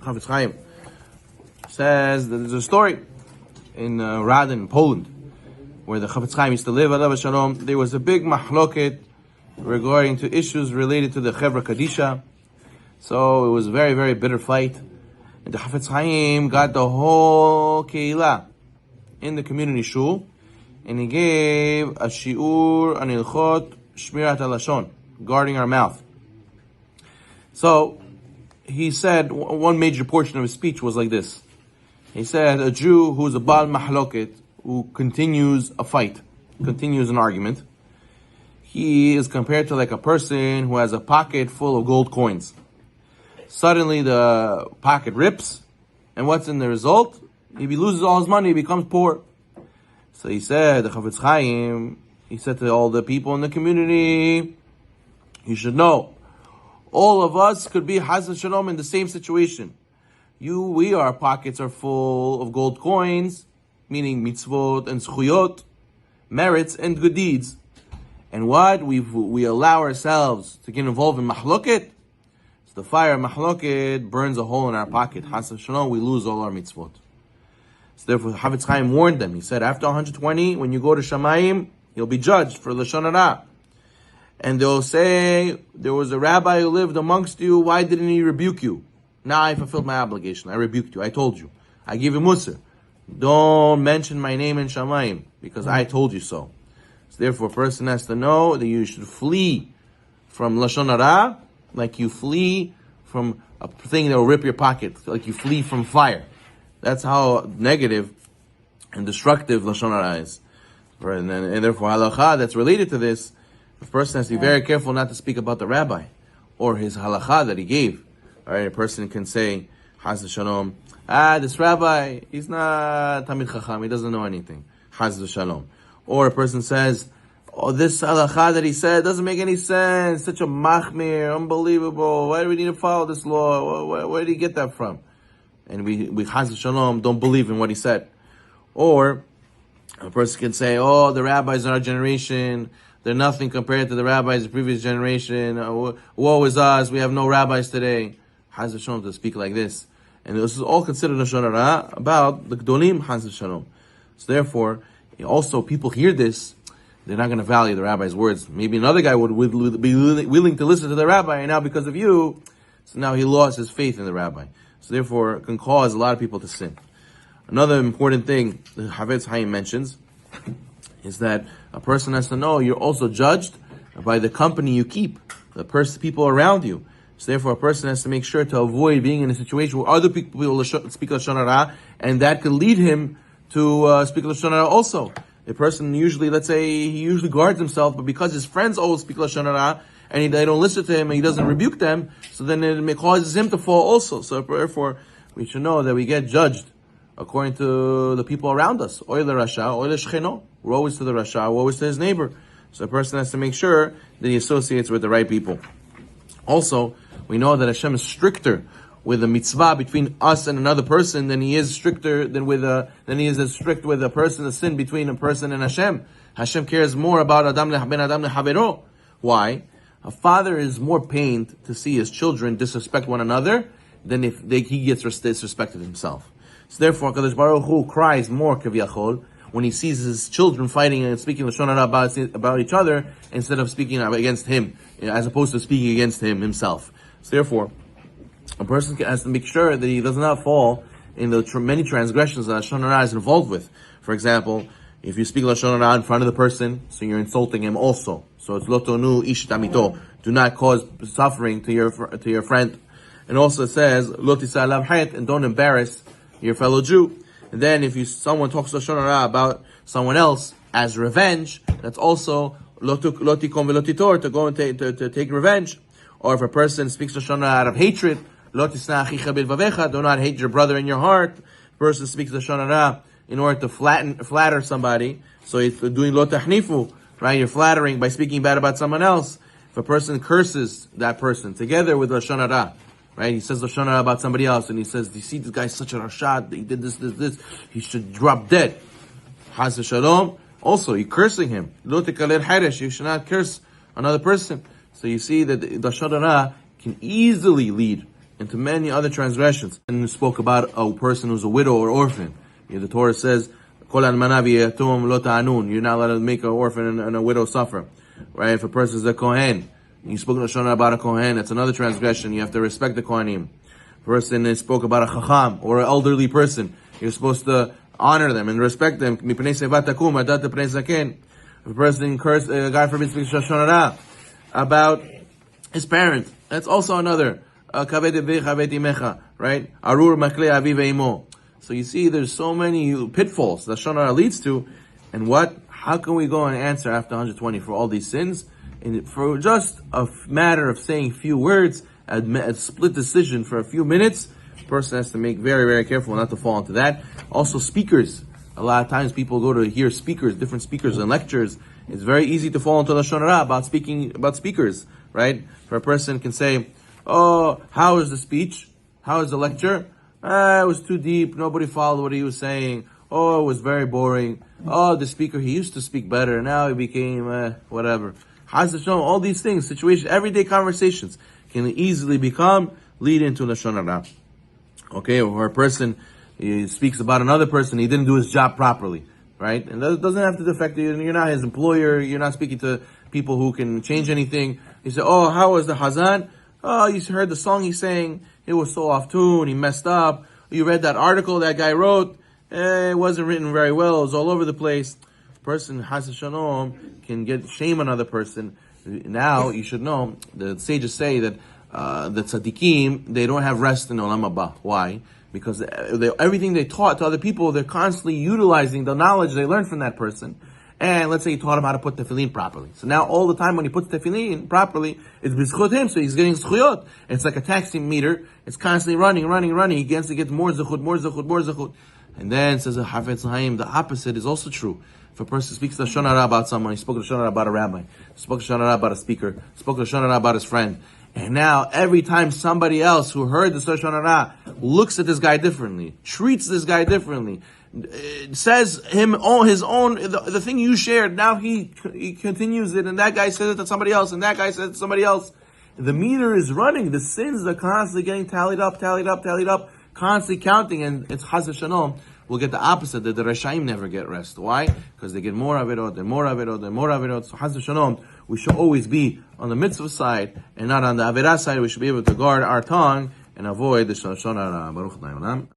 Chafetz Chaim says that there's a story in Radin, Poland, where the Chafetz Chaim used to live, alav shalom. There was a big mahloket regarding to issues related to the Chevra Kadisha. So it was a very, very bitter fight. And the Chafetz Chaim got the whole keilah in the community shul, and he gave a shiur an ilchot shmirat halashon, guarding our mouth. So he said one major portion of his speech was like this. He said a Jew who's a bal mahloket, who continues a fight, continues an argument, he is compared to like a person who has a pocket full of gold coins. Suddenly the pocket rips, and what's in the result? If he loses all his money, he becomes poor. So he said, the Chafetz Chaim, he said to all the people in the community, you should know, all of us could be Chas v'Shalom in the same situation. Our pockets are full of gold coins, meaning mitzvot and zchuyot, merits and good deeds. And what? We allow ourselves to get involved in mahloket. So the fire of mahloket burns a hole in our pocket. Chas v'Shalom, we lose all our mitzvot. So therefore, Chafetz Chaim warned them. He said, after 120, when you go to Shamayim, you'll be judged for Lashon Hara. And they'll say, there was a rabbi who lived amongst you, why didn't he rebuke you? Now I fulfilled my obligation. I rebuked you. I told you. I give you musar. Don't mention my name in Shamayim, because I told you so. So therefore, a person has to know that you should flee from Lashon Hara, like you flee from a thing that will rip your pocket, like you flee from fire. That's how negative and destructive Lashon Hara is. And therefore, halakha that's related to this, the person has to be very careful not to speak about the rabbi or his halakha that he gave. All right, a person can say, Chas v'Shalom, this rabbi, he's not Tamid Chacham, he doesn't know anything. Chas v'Shalom. Or a person says, oh, this halakha that he said doesn't make any sense, such a machmir, unbelievable, why do we need to follow this law? Where did he get that from? And we Chas v'Shalom don't believe in what he said. Or a person can say, oh, the rabbis in our generation, they're nothing compared to the rabbis of the previous generation. Woe is us, we have no rabbis today. Chas v'Shalom to speak like this. And this is all considered Lashon Hara about the Gdolim, Chas v'Shalom. So therefore, also people hear this, they're not going to value the rabbi's words. Maybe another guy would be willing to listen to the rabbi, and now because of you, so now he lost his faith in the rabbi. So therefore, it can cause a lot of people to sin. Another important thing the Chafetz Chaim mentions is that a person has to know you're also judged by the company you keep, the people around you. So therefore, a person has to make sure to avoid being in a situation where other people will speak Lashon Hara, and that could lead him to speak Lashon Hara also. A person usually, let's say, he usually guards himself, but because his friends always speak Lashon Hara, and they don't listen to him, and he doesn't rebuke them, so then it causes him to fall also. So therefore, we should know that we get judged according to the people around us. Oy le Rasha, oy le Shecheno. We're always to the Rasha, we're always to his neighbor. So a person has to make sure that he associates with the right people. Also, we know that Hashem is stricter with a mitzvah between us and another person than he is stricter than he is as strict with a person, a sin between a person and Hashem. Hashem cares more about Adam ben Adam lehavero. Why? A father is more pained to see his children disrespect one another than if he gets disrespected himself. So therefore, Kadosh Baruch Hu cries more kaviyachol when he sees his children fighting and speaking Lashon Hara about each other instead of speaking against him, as opposed to speaking against him himself. So therefore, a person has to make sure that he does not fall in the many transgressions that Lashon Hara is involved with. For example, if you speak Lashon Hara in front of the person, so you're insulting him also. So it's lo tonu ish tamito. Do not cause suffering to your friend. And also it says lo tisa alav hayat, and don't embarrass your fellow Jew. And then if someone talks Lashon Hara about someone else as revenge, that's also lo tikom velo titor, to go and to take revenge. Or if a person speaks Lashon Hara out of hatred, lo tisna achicha bilvavecha, do not hate your brother in your heart. A person speaks Lashon Hara in order to flatter somebody, so he's doing lo tahnifu, right? You're flattering by speaking bad about someone else. If a person curses that person together with Lashon Hara, right? He says Lashon Hara about somebody else, and he says, "You see, this guy's such a rashad. He did this. He should drop dead." Chas v'Shalom. Also, you're cursing him. Lo tekaler haresh. You should not curse another person. So you see that the Lashon Hara can easily lead into many other transgressions. And we spoke about a person who's a widow or orphan. The Torah says, "Kol almana v'yatum lo ta'anun." You're not allowed to make an orphan and a widow suffer. Right? If a person is a kohen, you spoke Lashon Hara about a kohen, that's another transgression. You have to respect the kohanim. A person spoke about a chacham or an elderly person. You're supposed to honor them and respect them. Mipnei seva takum adat pnei zaken. If a person cursed, God forbid, speaks Lashon Hara about his parent, that's also another. Kaved evecha veit imecha, right? Arur makle avi ve'imo. So you see, there's so many pitfalls that Lashon Hara leads to, and how can we go and answer after 120 for all these sins? And for just a matter of saying few words, a split decision for a few minutes, a person has to make very, very careful not to fall into that. Also, speakers. A lot of times people go to hear speakers, different speakers and lectures. It's very easy to fall into Lashon Hara about speakers, right? For a person can say, "Oh, how was the speech? How was the lecture? It was too deep. Nobody followed what he was saying. Oh, it was very boring. Oh, the speaker, he used to speak better. Now he became, whatever." How's the show? All these things, situations, everyday conversations can easily lead into Lashon Hara. Okay, or a person, he speaks about another person, he didn't do his job properly, right? And that doesn't have to affect you. You're not his employer. You're not speaking to people who can change anything. You say, "Oh, how was the Hazan? Oh, you heard the song he sang. It was so off tune. He messed up. You read that article that guy wrote. It wasn't written very well. It was all over the place." A person, Chas Shalom, can get shame on another person. Now, you should know, the sages say that the tzaddikim, they don't have rest in Olam Haba. Why? Because everything they taught to other people, they're constantly utilizing the knowledge they learned from that person. And let's say he taught him how to put tefillin properly. So now all the time when he puts tefillin properly, it's b'zchut him, so he's getting zchuyot. It's like a taxi meter. It's constantly running. He gets more zechut. And then says Hafetz Chaim, the opposite is also true. If a person speaks Lashon Hara about someone, he spoke Lashon Hara about a rabbi, spoke Lashon Hara about a speaker, spoke Lashon Hara about his friend, and now every time somebody else who heard the Lashon Hara looks at this guy differently, treats this guy differently, says the thing you shared, now he continues it, and that guy says it to somebody else, and that guy says it to somebody else. The meter is running. The sins are constantly getting tallied up, constantly counting, and it's Chas Shalom. We'll get the opposite, that the Rashaim never get rest. Why? Because they get more avirot, and more avirot. So Chas Shalom, we should always be on the mitzvah side, and not on the avirah side. We should be able to guard our tongue, and avoid the Lashon Hara. Baruch Adonai Olam.